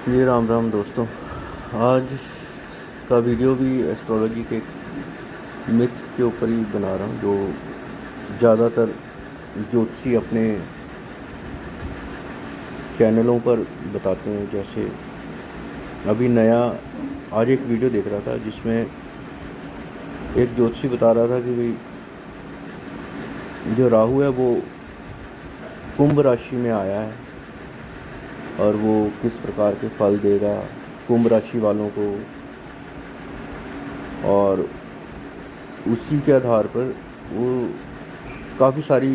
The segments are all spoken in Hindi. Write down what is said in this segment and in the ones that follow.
जी राम राम दोस्तों। आज का वीडियो भी एस्ट्रोलॉजी के मिथ के ऊपर ही बना रहा हूँ, जो ज़्यादातर ज्योतिषी अपने चैनलों पर बताते हैं। जैसे अभी नया आज एक वीडियो देख रहा था जिसमें एक ज्योतिषी बता रहा था कि भाई जो राहु है वो कुंभ राशि में आया है और वो किस प्रकार के फल देगा कुंभ राशि वालों को, और उसी के आधार पर वो काफ़ी सारी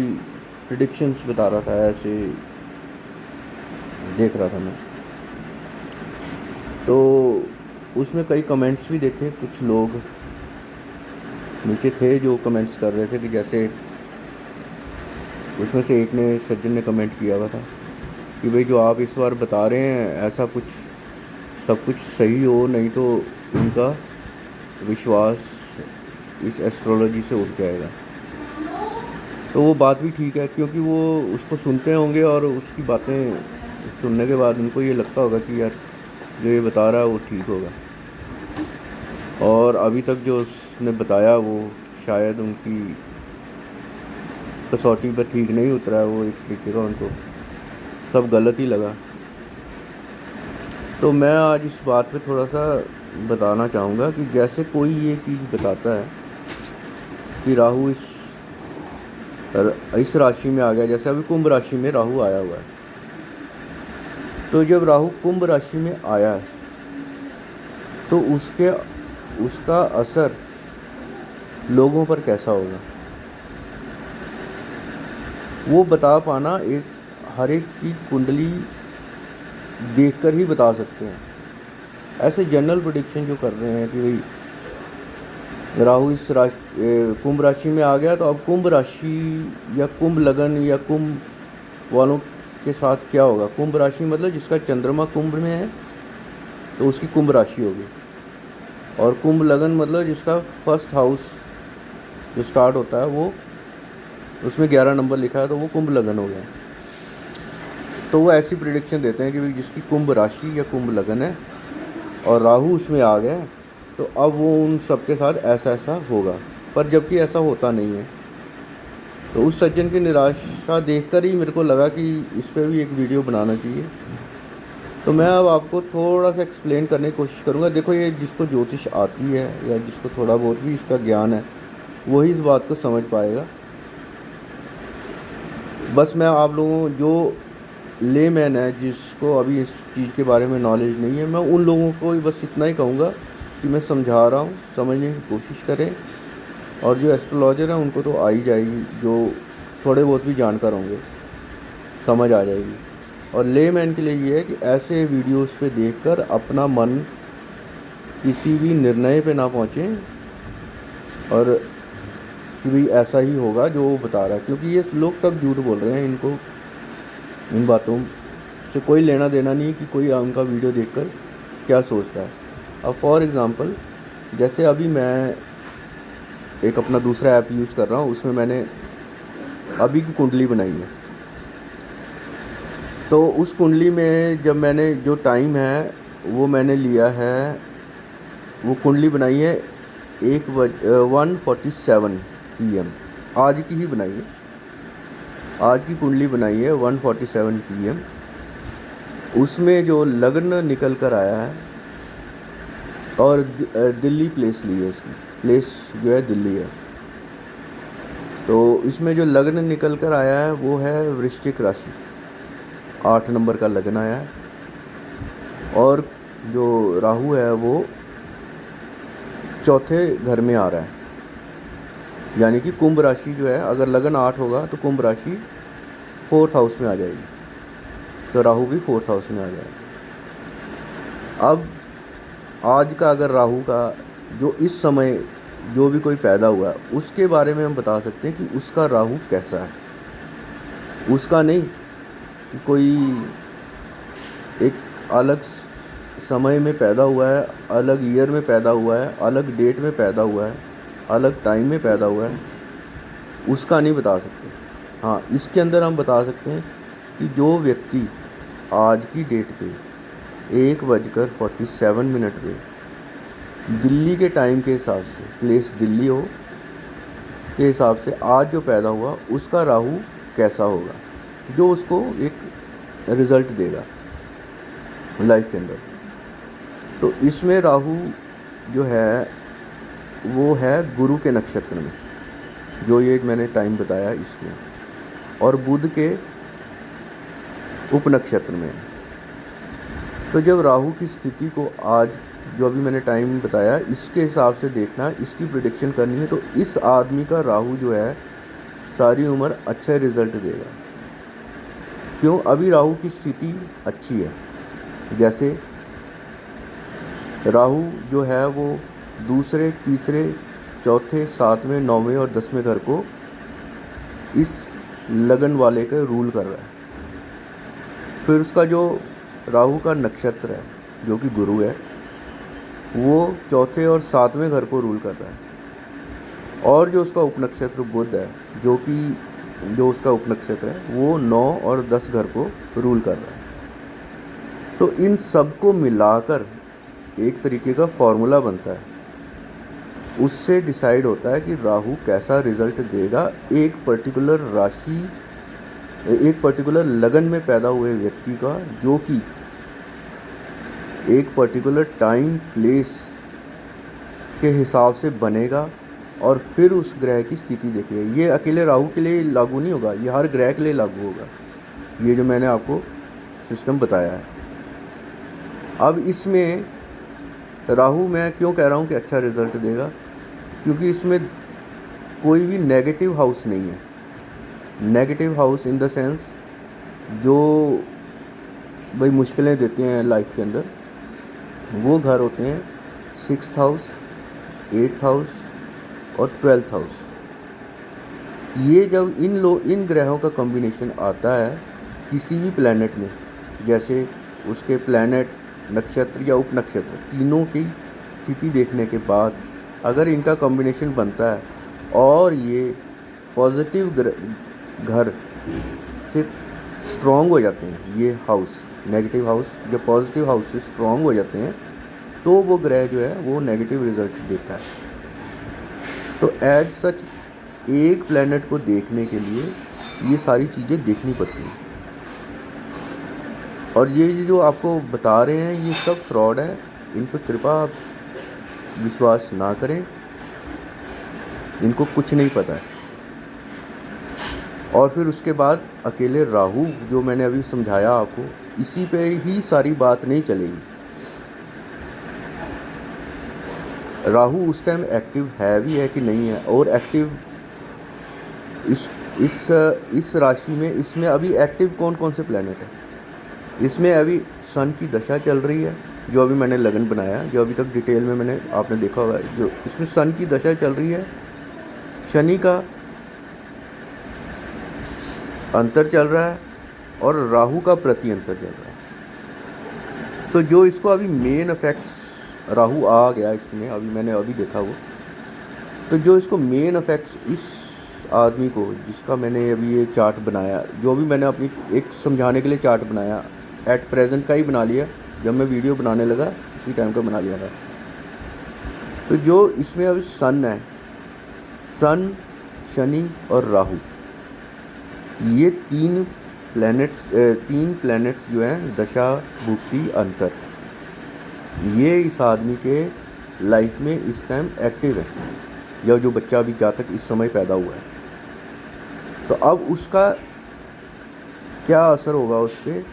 प्रिडिक्शंस बता रहा था। ऐसे देख रहा था मैं, तो उसमें कई कमेंट्स भी देखे। कुछ लोग नीचे थे जो कमेंट्स कर रहे थे कि जैसे उसमें से एक ने सज्जन ने कमेंट किया हुआ था कि भाई जो आप इस बार बता रहे हैं ऐसा कुछ सब कुछ सही हो, नहीं तो उनका विश्वास इस एस्ट्रोलॉजी से उठ जाएगा। तो वो बात भी ठीक है, क्योंकि वो उसको सुनते होंगे और उसकी बातें सुनने के बाद उनको ये लगता होगा कि यार जो ये बता रहा है वो ठीक होगा, और अभी तक जो उसने बताया वो शायद उनकी कसौटी पर ठीक नहीं उतरा है। वो एक तरीके का उनको सब गलत ही लगा। तो मैं आज इस बात पे थोड़ा सा बताना चाहूँगा कि जैसे कोई ये चीज़ बताता है कि राहु इस राशि में आ गया, जैसे अभी कुंभ राशि में राहु आया हुआ है, तो जब राहु कुंभ राशि में आया है तो उसका असर लोगों पर कैसा होगा वो बता पाना हर एक की कुंडली देखकर ही बता सकते हैं। ऐसे जनरल प्रेडिक्शन जो कर रहे हैं कि भाई राहु इस कुंभ राशि में आ गया तो अब कुंभ राशि या कुंभ लगन या कुंभ वालों के साथ क्या होगा। कुंभ राशि मतलब जिसका चंद्रमा कुंभ में है तो उसकी कुंभ राशि होगी, और कुंभ लगन मतलब जिसका फर्स्ट हाउस जो स्टार्ट होता है वो उसमें 11 नंबर लिखा है तो वो कुंभ लगन हो गया। तो वो ऐसी प्रिडिक्शन देते हैं कि भाई जिसकी कुंभ राशि या कुंभ लगन है और राहु उसमें आ गया तो अब वो उन सबके साथ ऐसा ऐसा होगा, पर जबकि ऐसा होता नहीं है। तो उस सज्जन की निराशा देखकर ही मेरे को लगा कि इस पर भी एक वीडियो बनाना चाहिए। तो मैं अब आपको थोड़ा सा एक्सप्लेन करने की कोशिश करूँगा। देखो, ये जिसको ज्योतिष आती है या जिसको थोड़ा बहुत भी इसका ज्ञान है वही इस बात को समझ पाएगा। बस मैं आप लोगों जो लेमैन है जिसको अभी इस चीज़ के बारे में नॉलेज नहीं है, मैं उन लोगों को बस इतना ही कहूँगा कि मैं समझा रहा हूँ, समझने की कोशिश करें। और जो एस्ट्रोलॉजर हैं उनको तो आ ही जाएगी, जो थोड़े बहुत भी जानकार होंगे समझ आ जाएगी। और लेमैन के लिए ये है कि ऐसे वीडियोस पे देखकर अपना मन किसी भी निर्णय पे ना पहुँचे और कि भाई ऐसा ही होगा जो वो बता रहा है, क्योंकि ये लोग सब झूठ बोल रहे हैं। इनको इन बातों से कोई लेना देना नहीं कि कोई उनका वीडियो देखकर क्या सोचता है। अब फॉर एग्ज़ाम्पल जैसे अभी मैं एक अपना दूसरा ऐप यूज़ कर रहा हूँ, उसमें मैंने अभी की कुंडली बनाई है। तो उस कुंडली में जब मैंने जो टाइम है वो मैंने लिया है, वो कुंडली बनाई है 1:47 PM। आज की ही बनाई है, आज की कुंडली बनाई है 1:47 PM। उसमें जो लग्न निकल कर आया है और दिल्ली प्लेस ली है, इसकी प्लेस जो है दिल्ली है। तो इसमें जो लग्न निकल कर आया है वो है वृश्चिक राशि, 8 नंबर का लग्न आया है। और जो राहु है वो चौथे घर में आ रहा है, यानी कि कुंभ राशि जो है, अगर लगन 8 होगा तो कुंभ राशि 4th हाउस में आ जाएगी, तो राहु भी 4th हाउस में आ जाएगा। अब आज का अगर राहु का जो इस समय जो भी कोई पैदा हुआ है उसके बारे में हम बता सकते हैं कि उसका राहु कैसा है। उसका नहीं कि कोई एक अलग समय में पैदा हुआ है, अलग ईयर में पैदा हुआ है, अलग डेट में पैदा हुआ है, अलग टाइम में पैदा हुआ है, उसका नहीं बता सकते। हाँ, इसके अंदर हम बता सकते हैं कि जो व्यक्ति आज की डेट पे 1:47 पे दिल्ली के टाइम के हिसाब से, प्लेस दिल्ली हो के हिसाब से आज जो पैदा हुआ उसका राहु कैसा होगा, जो उसको एक रिज़ल्ट देगा लाइफ के अंदर। तो इसमें राहु जो है वो है गुरु के नक्षत्र में, जो ये मैंने टाइम बताया इसमें, और बुध के उपनक्षत्र में। तो जब राहु की स्थिति को आज जो अभी मैंने टाइम बताया इसके हिसाब से देखना, इसकी प्रिडिक्शन करनी है, तो इस आदमी का राहु जो है सारी उम्र अच्छा रिजल्ट देगा। क्यों? अभी राहु की स्थिति अच्छी है। जैसे राहु जो है वो दूसरे, तीसरे, चौथे, सातवें, नौवें और 10वें घर को इस लगन वाले का रूल कर रहा है। फिर उसका जो राहु का नक्षत्र है जो कि गुरु है, वो चौथे और 7वें घर को रूल कर रहा है। और जो उसका उपनक्षत्र बुध है, जो उसका उपनक्षत्र है वो 9 और 10 घर को रूल कर रहा है। तो इन सबको मिलाकर एक तरीके का फॉर्मूला बनता है, उससे डिसाइड होता है कि राहु कैसा रिजल्ट देगा एक पर्टिकुलर राशि, एक पर्टिकुलर लगन में पैदा हुए व्यक्ति का, जो कि एक पर्टिकुलर टाइम प्लेस के हिसाब से बनेगा। और फिर उस ग्रह की स्थिति देखिए, ये अकेले राहु के लिए लागू नहीं होगा, ये हर ग्रह के लिए लागू होगा, ये जो मैंने आपको सिस्टम बताया है। अब इसमें राहु मैं क्यों कह रहा हूँ कि अच्छा रिजल्ट देगा, क्योंकि इसमें कोई भी नेगेटिव हाउस नहीं है। Negative house in the sense जो भाई मुश्किलें देते हैं लाइफ के अंदर, वो घर होते हैं 6th हाउस, 8th हाउस और 12th हाउस। ये जब इन ग्रहों का कॉम्बिनेशन आता है किसी भी प्लैनेट में, जैसे उसके प्लैनेट, नक्षत्र या उपनक्षत्र, तीनों की स्थिति देखने के बाद अगर इनका कॉम्बिनेशन बनता है और ये पॉजिटिव घर से स्ट्रॉन्ग हो जाते हैं, ये हाउस, नेगेटिव हाउस जब पॉजिटिव हाउस से स्ट्रॉन्ग हो जाते हैं, तो वो ग्रह जो है वो नेगेटिव रिजल्ट देता है। तो एज सच एक प्लैनेट को देखने के लिए ये सारी चीज़ें देखनी पड़ती हैं। और ये जो आपको बता रहे हैं ये सब फ्रॉड है, इन पर कृपया आप विश्वास ना करें, इनको कुछ नहीं पता है। और फिर उसके बाद अकेले राहु जो मैंने अभी समझाया आपको, इसी पे ही सारी बात नहीं चलेगी। राहु उस टाइम एक्टिव है भी है कि नहीं है, और एक्टिव इस राशि में, इसमें अभी एक्टिव कौन कौन से प्लैनेट है। इसमें अभी सन की दशा चल रही है, जो अभी मैंने लगन बनाया, जो अभी तक डिटेल में मैंने आपने देखा होगा, जो इसमें सन की दशा चल रही है, शनि का अंतर चल रहा है और राहु का प्रति अंतर चल रहा है। तो जो इसको अभी मेन इफेक्ट्स, राहु आ गया इसमें, अभी मैंने अभी देखा वो, तो जो इसको मेन इफेक्ट्स इस आदमी को, जिसका मैंने अभी ये चार्ट बनाया, जो भी मैंने अपनी एक समझाने के लिए चार्ट बनाया, एट प्रेजेंट का ही बना लिया, जब मैं वीडियो बनाने लगा उसी टाइम का बना लिया था। तो जो इसमें अभी सन है, सन, शनि और राहु, ये तीन प्लैनेट्स जो हैं दशा भुक्ति अंतर, ये इस आदमी के लाइफ में इस टाइम एक्टिव है, या जो बच्चा अभी जातक इस समय पैदा हुआ है। तो अब उसका क्या असर होगा उस पर,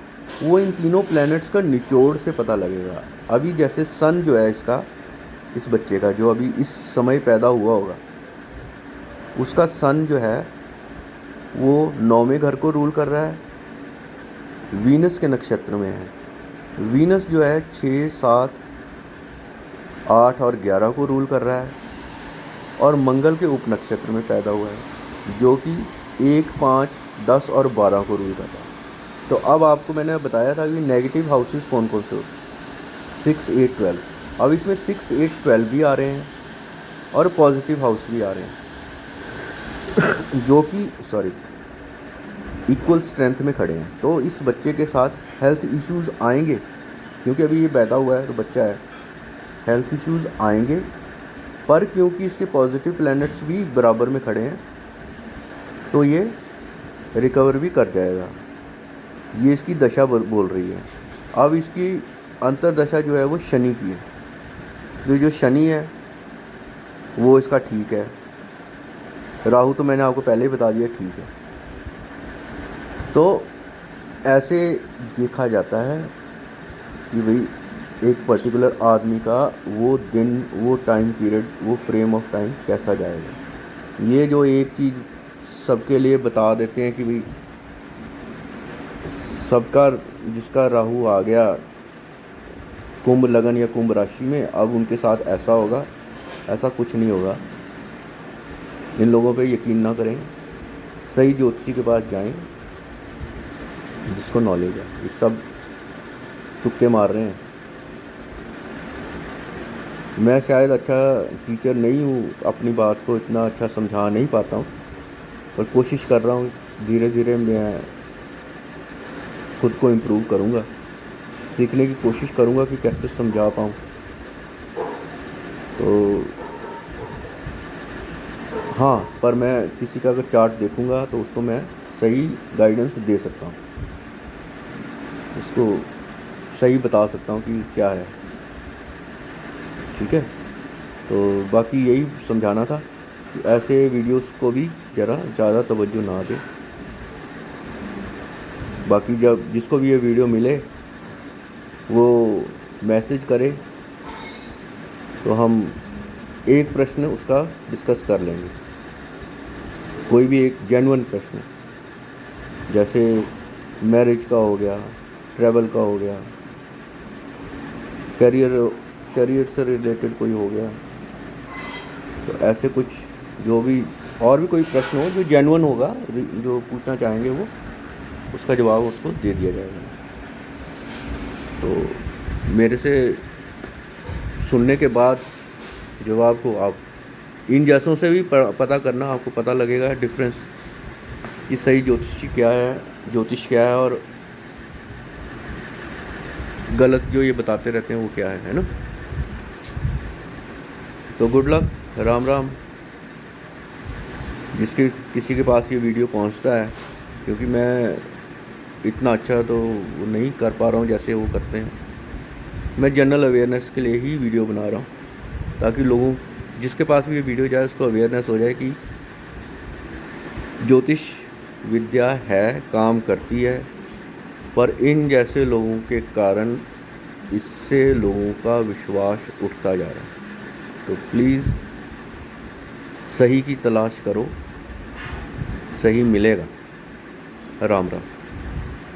वो इन तीनों प्लैनेट्स का निचोड़ से पता लगेगा। अभी जैसे सन जो है इसका, इस बच्चे का जो अभी इस समय पैदा हुआ होगा, उसका सन जो है वो 9वें घर को रूल कर रहा है, वीनस के नक्षत्र में है। वीनस जो है 6, 7, 8 और 11 को रूल कर रहा है, और मंगल के उपनक्षत्र में पैदा हुआ है, जो कि 1, 5, 10 और 12 को रूल करता है। तो अब आपको मैंने बताया था कि नेगेटिव हाउसेस कौन कौन से होते हैं, 6, 8, 12। अब इसमें 6, 8, 12 भी आ रहे हैं और पॉजिटिव हाउस भी आ रहे हैं, जो कि इक्वल स्ट्रेंथ में खड़े हैं। तो इस बच्चे के साथ हेल्थ इश्यूज़ आएंगे, क्योंकि अभी ये पैदा हुआ है तो बच्चा है, हेल्थ इश्यूज़ आएंगे, पर क्योंकि इसके पॉजिटिव प्लैनेट्स भी बराबर में खड़े हैं तो ये रिकवर भी कर जाएगा। ये इसकी दशा बोल रही है। अब इसकी अंतर्दशा जो है वो शनि की है, तो जो शनि है वो इसका ठीक है। राहु तो मैंने आपको पहले ही बता दिया ठीक है। तो ऐसे देखा जाता है कि भाई एक पर्टिकुलर आदमी का वो दिन, वो टाइम पीरियड, वो फ्रेम ऑफ टाइम कैसा जाएगा। ये जो एक चीज़ सबके लिए बता देते हैं कि भाई सबका, जिसका राहु आ गया कुंभ लगन या कुंभ राशि में, अब उनके साथ ऐसा होगा, ऐसा कुछ नहीं होगा। इन लोगों पे यकीन ना करें, सही ज्योतिषी के पास जाएं जिसको नॉलेज है। ये सब तुक्के मार रहे हैं। मैं शायद अच्छा टीचर नहीं हूँ, अपनी बात को इतना अच्छा समझा नहीं पाता हूँ, पर कोशिश कर रहा हूँ। धीरे धीरे मैं खुद को इम्प्रूव करूँगा, सीखने की कोशिश करूँगा कि कैसे समझा पाऊँ। तो हाँ, पर मैं किसी का अगर चार्ट देखूँगा तो उसको मैं सही गाइडेंस दे सकता हूँ, उसको सही बता सकता हूँ कि क्या है। ठीक है, तो बाकी यही समझाना था कि ऐसे वीडियोस को भी ज़रा ज़्यादा तवज्जो ना दें। बाकी जब जिसको भी ये वीडियो मिले वो मैसेज करे तो हम एक प्रश्न उसका डिस्कस कर लेंगे, कोई भी एक जेन्युइन प्रश्न, जैसे मैरिज का हो गया, ट्रैवल का हो गया, करियर से रिलेटेड कोई हो गया। तो ऐसे कुछ जो भी और भी कोई प्रश्न हो जो जेन्युइन होगा, जो पूछना चाहेंगे वो उसका जवाब उसको दे दिया जाएगा। तो मेरे से सुनने के बाद जवाब को आप इन जैसों से भी पता करना, आपको पता लगेगा डिफरेंस कि सही ज्योतिष क्या है और गलत जो ये बताते रहते हैं वो क्या है ना। तो गुड लक, राम राम। किसी के पास ये वीडियो पहुंचता है, क्योंकि मैं इतना अच्छा तो वो नहीं कर पा रहा हूँ जैसे वो करते हैं। मैं जनरल अवेयरनेस के लिए ही वीडियो बना रहा हूँ, ताकि लोगों जिसके पास भी ये वीडियो जाए उसको अवेयरनेस हो जाए कि ज्योतिष विद्या है, काम करती है, पर इन जैसे लोगों के कारण इससे लोगों का विश्वास उठता जा रहा है। तो प्लीज़ सही की तलाश करो, सही मिलेगा। राम राम।